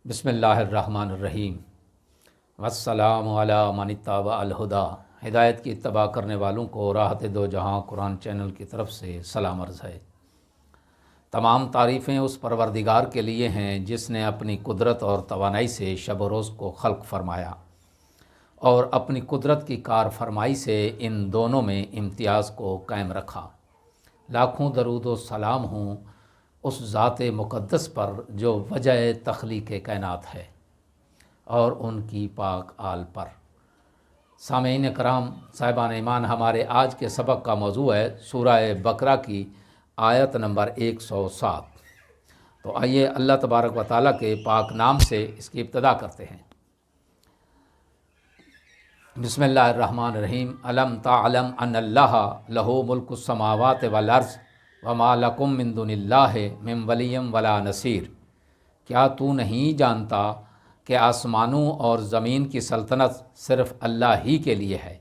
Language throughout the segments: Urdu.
بسم اللہ الرحمن الرحیم والسلام علی من اتبع الہدی۔ ہدایت کی اتباع کرنے والوں کو راحت دو جہاں قرآن چینل کی طرف سے سلام عرض ہے۔ تمام تعریفیں اس پروردگار کے لیے ہیں جس نے اپنی قدرت اور توانائی سے شب و روز کو خلق فرمایا اور اپنی قدرت کی کار فرمائی سے ان دونوں میں امتیاز کو قائم رکھا۔ لاکھوں درود و سلام ہوں اس ذات مقدس پر جو وجہ تخلیق کائنات ہے اور ان کی پاک آل پر۔ سامعین کرام، صاحبان ایمان، ہمارے آج کے سبق کا موضوع ہے سورہ بقرہ کی آیت نمبر 107۔ تو آئیے اللہ تبارک و تعالیٰ کے پاک نام سے اس کی ابتدا کرتے ہیں۔ بسم اللہ الرحمن الرحیم۔ الم تعلم ان اللہ لہ ملک السماوات والارض وما لکم من دون اللہ من ولی ولا نصیر۔ کیا تو نہیں جانتا کہ آسمانوں اور زمین کی سلطنت صرف اللہ ہی کے لیے ہے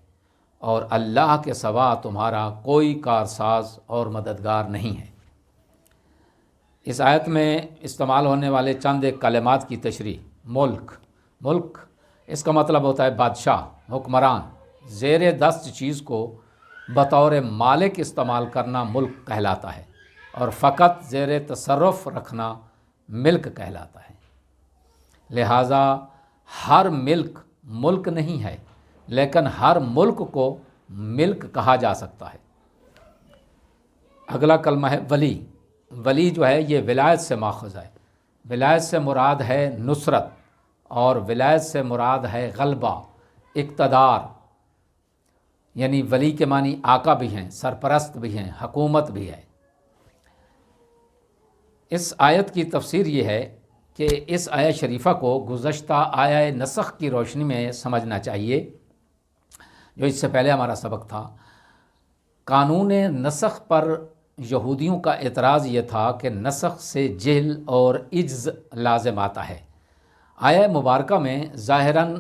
اور اللہ کے سوا تمہارا کوئی کارساز اور مددگار نہیں ہے۔ اس آیت میں استعمال ہونے والے چند کلمات کی تشریح۔ ملک اس کا مطلب ہوتا ہے بادشاہ، حکمران۔ زیر دست چیز کو بطور مالک استعمال کرنا ملک کہلاتا ہے اور فقط زیر تصرف رکھنا ملک کہلاتا ہے۔ لہٰذا ہر ملک نہیں ہے، لیکن ہر ملک کو ملک کہا جا سکتا ہے۔ اگلا کلمہ ہے ولی۔ ولی جو ہے یہ ولایت سے ماخوذ ہے۔ ولایت سے مراد ہے نصرت اور ولایت سے مراد ہے غلبہ، اقتدار۔ یعنی ولی کے معنی آقا بھی ہیں، سرپرست بھی ہیں، حکومت بھی ہے۔ اس آیت کی تفسیر یہ ہے کہ اس آیت شریفہ کو گزشتہ آیہ نسخ کی روشنی میں سمجھنا چاہیے جو اس سے پہلے ہمارا سبق تھا۔ قانون نسخ پر یہودیوں کا اعتراض یہ تھا کہ نسخ سے جہل اور عجز لازم آتا ہے۔ آیہ مبارکہ میں ظاہراً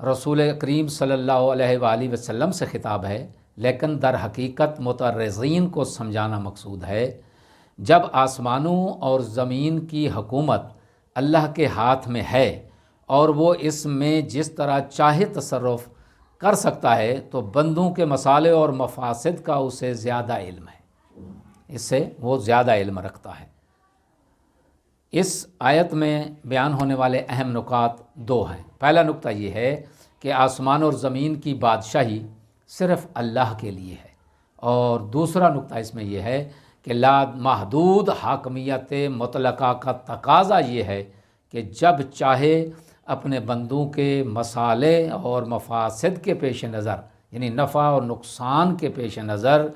رسول کریم صلی اللہ علیہ وآلہ وسلم سے خطاب ہے، لیکن در حقیقت متعرضین کو سمجھانا مقصود ہے۔ جب آسمانوں اور زمین کی حکومت اللہ کے ہاتھ میں ہے اور وہ اس میں جس طرح چاہے تصرف کر سکتا ہے تو بندوں کے مصالح اور مفاسد کا اسے زیادہ علم ہے، اس سے وہ زیادہ علم رکھتا ہے۔ اس آیت میں بیان ہونے والے اہم نکات دو ہیں۔ پہلا نکتہ یہ ہے کہ آسمان اور زمین کی بادشاہی صرف اللہ کے لیے ہے، اور دوسرا نکتہ اس میں یہ ہے کہ لا محدود حاکمیت مطلقہ کا تقاضا یہ ہے کہ جب چاہے اپنے بندوں کے مصالح اور مفاسد کے پیش نظر، یعنی نفع اور نقصان کے پیش نظر،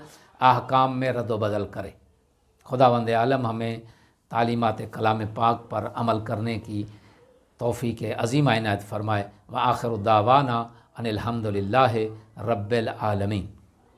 احکام میں رد و بدل کرے۔ خداوند عالم ہمیں تعلیمات کلام پاک پر عمل کرنے کی توفیق عظیم عنایت فرمائے۔ وآخر دعوانا ان الحمد للہ رب العالمین۔